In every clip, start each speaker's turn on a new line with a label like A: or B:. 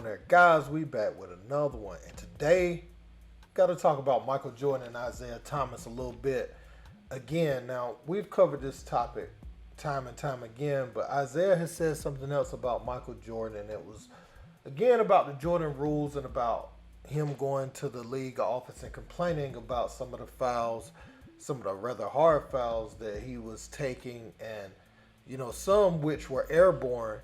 A: on there? Guys, we back with another one. And today, got to talk about Michael Jordan and Isiah Thomas a little bit. Again, now, we've covered this topic time and time again, but Isiah has said something else about Michael Jordan, and it was, again, about the Jordan rules and about him going to the league office and complaining about some of the fouls, some of the rather hard fouls that he was taking, and, some which were airborne.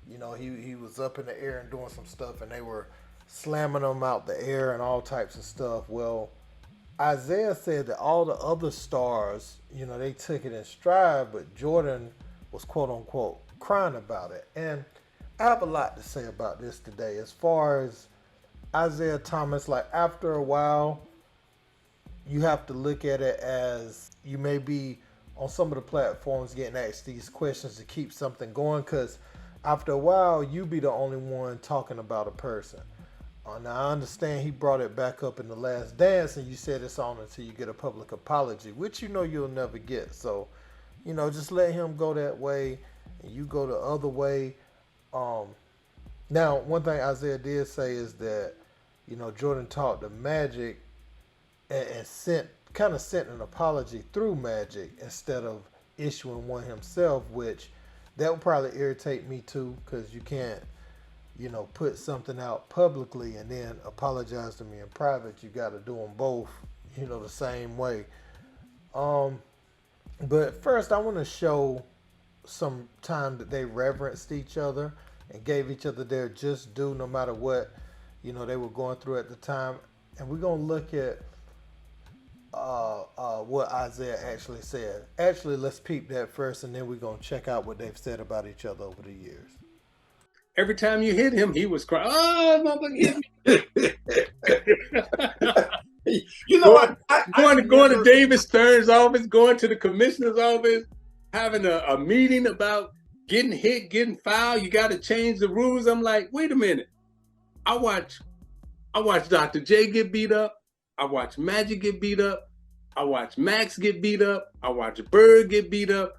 A: He was up in the air and doing some stuff, and they were slamming him out the air and all types of stuff. Well, Isiah said that all the other stars, they took it in stride, but Jordan was quote unquote crying about it. And I have a lot to say about this today. As far as Isiah Thomas, like after a while, you have to look at it as you may be on some of the platforms getting asked these questions to keep something going, because after a while, you be the only one talking about a person. Now, I understand he brought it back up in The Last Dance, and you said it's on until you get a public apology, which you'll never get. So, just let him go that way, and you go the other way. Now, one thing Isiah did say is that, Jordan talked to Magic and sent an apology through Magic instead of issuing one himself, which that would probably irritate me too, because you can't, put something out publicly and then apologize to me in private. You got to do them both, the same way. But first, I want to show some time that they reverenced each other and gave each other their just due, no matter what, they were going through at the time. And we're going to look at what Isiah actually said. Actually, let's peep that first, and then we're going to check out what they've said about each other over the years.
B: Every time you hit him, he was crying. Oh, motherfucker hit me. Going to David Stern's office, going to the commissioner's office, having a meeting about getting hit, getting fouled. You got to change the rules. I'm like, wait a minute. I watch Dr. J get beat up. I watch Magic get beat up. I watch Max get beat up. I watch Bird get beat up.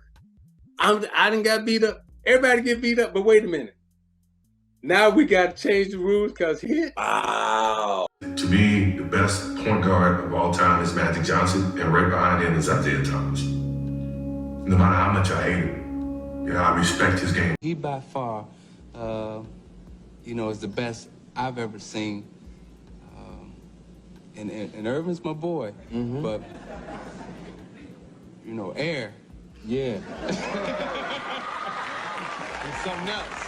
B: I done got beat up. Everybody get beat up. But wait a minute. Now we got to change the rules because hit.
C: Wow. To me, the best point guard of all time is Magic Johnson, and right behind him is Isiah Thomas. No matter how much I hate him, I respect his game.
D: He by far, is the best I've ever seen. And Irvin's my boy, but, Air, yeah. It's something else.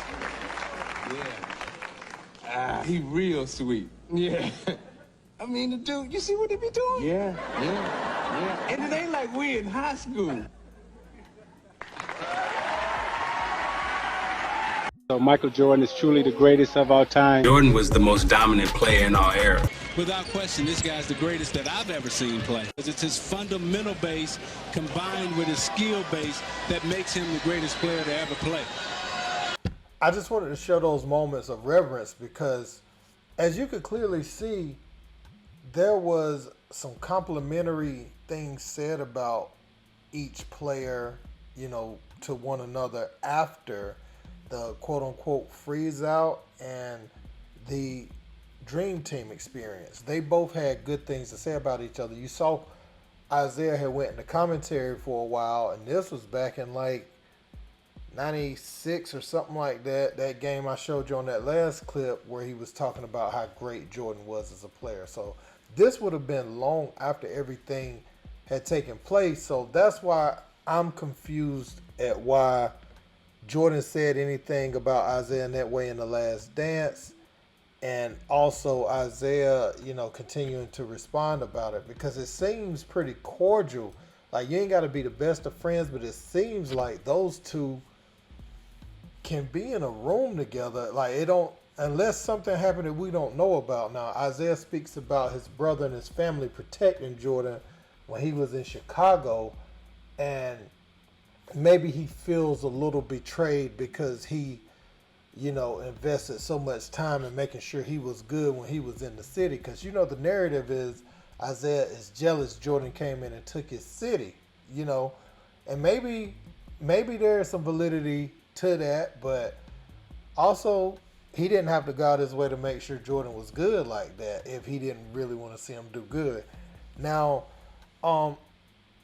D: Yeah. He real sweet. Yeah. I mean, the dude, you see what he be doing? Yeah. And it ain't like we in high school.
E: So Michael Jordan is truly the greatest of our time.
F: Jordan was the most dominant player in our era.
G: Without question, this guy's the greatest that I've ever seen play. It's his fundamental base combined with his skill base that makes him the greatest player to ever play.
A: I just wanted to show those moments of reverence because, as you could clearly see, there was some complimentary things said about each player, to one another after the quote-unquote freeze out and the Dream Team experience. They both had good things to say about each other. You saw Isiah had went into commentary for a while, and this was back in like 96 or something like that. That game I showed you on that last clip where he was talking about how great Jordan was as a player. So this would have been long after everything had taken place. So that's why I'm confused at why Jordan said anything about Isiah in that way in The Last Dance. And also Isiah, continuing to respond about it, because it seems pretty cordial. Like, you ain't got to be the best of friends, but it seems like those two can be in a room together. Like, it don't, unless something happened that we don't know about. Now, Isiah speaks about his brother and his family protecting Jordan when he was in Chicago, and maybe he feels a little betrayed because he, invested so much time in making sure he was good when he was in the city. Because, the narrative is Isiah is jealous Jordan came in and took his city, and maybe there's some validity to that, but also he didn't have to go out his way to make sure Jordan was good like that if he didn't really want to see him do good. Now,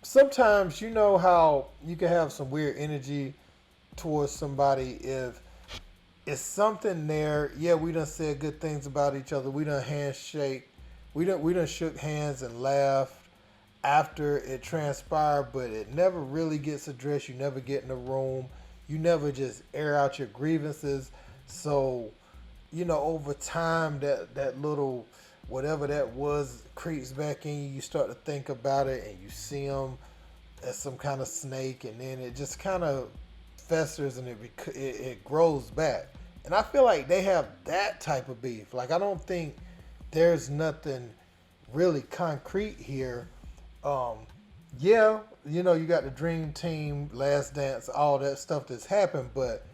A: sometimes you know how you can have some weird energy towards somebody if it's something there. Yeah, we done said good things about each other. We done handshake. We done shook hands and laughed after it transpired, but it never really gets addressed. You never get in the room. You never just air out your grievances. So, over time, that little whatever that was creeps back in you. You start to think about it, and you see them as some kind of snake, and then it just kind of festers and it grows back. And I feel like they have that type of beef. Like, I don't think there's nothing really concrete here. Yeah, you got the Dream Team, Last Dance, all that stuff that's happened, but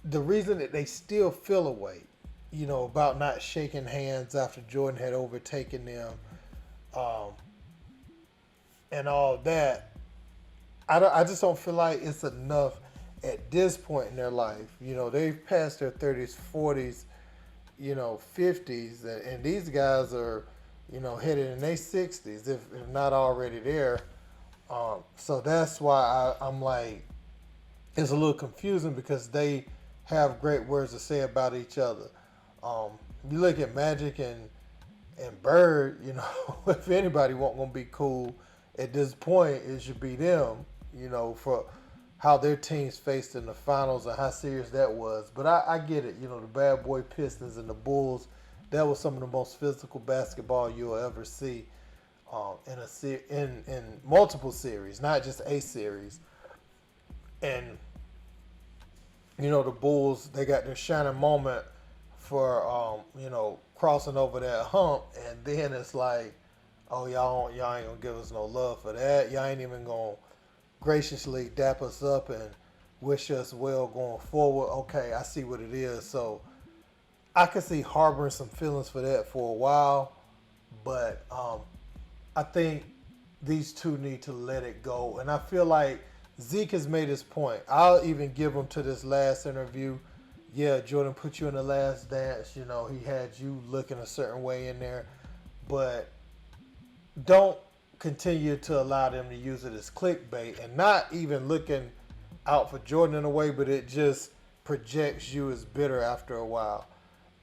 A: the reason that they still feel a way, about not shaking hands after Jordan had overtaken them, and all that, I just don't feel like it's enough at this point in their life. They've passed their 30s, 40s, 50s, and these guys are, headed in their 60s, if not already there. So that's why I'm like, it's a little confusing because they have great words to say about each other. You look at Magic and Bird, if anybody won't gonna be cool at this point, it should be them, for how their teams faced in the finals and how serious that was. But I get it, the bad boy Pistons and the Bulls, that was some of the most physical basketball you'll ever see in multiple series, not just a series. And the Bulls, they got their shining moment for crossing over that hump, and then it's like, oh, y'all ain't gonna give us no love for that. Y'all ain't even gonna graciously dap us up and wish us well going forward. Okay, I see what it is. So I could see harboring some feelings for that for a while, but I think these two need to let it go. And I feel like Zeke has made his point. I'll even give him to this last interview. Yeah, Jordan put you in the Last Dance. He had you looking a certain way in there. But don't continue to allow them to use it as clickbait and not even looking out for Jordan in a way, but it just projects you as bitter after a while.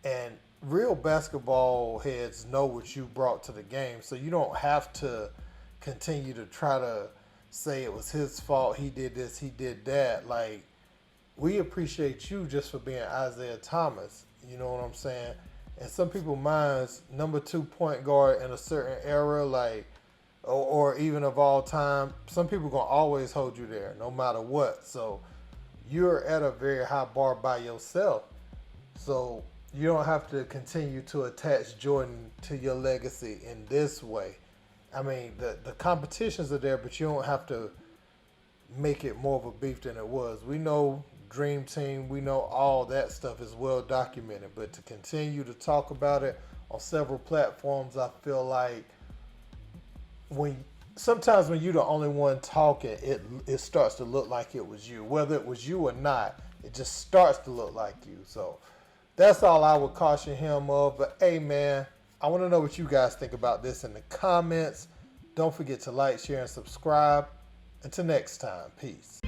A: And real basketball heads know what you brought to the game, so you don't have to continue to try to say it was his fault, he did this, he did that. Like, we appreciate you just for being Isiah Thomas, you know what I'm saying? And some people's minds, number 2 point guard in a certain era, like, or even of all time, some people gonna always hold you there, no matter what. So you're at a very high bar by yourself. So you don't have to continue to attach Jordan to your legacy in this way. I mean, the competitions are there, but you don't have to make it more of a beef than it was. We know Dream Team, we know all that stuff is well documented, but to continue to talk about it on several platforms, I feel like sometimes when you're the only one talking, it starts to look like it was you. Whether it was you or not, it just starts to look like you. So that's all I would caution him of. But hey, man, I want to know what you guys think about this in the comments. Don't forget to like, share, and subscribe. Until next time, peace.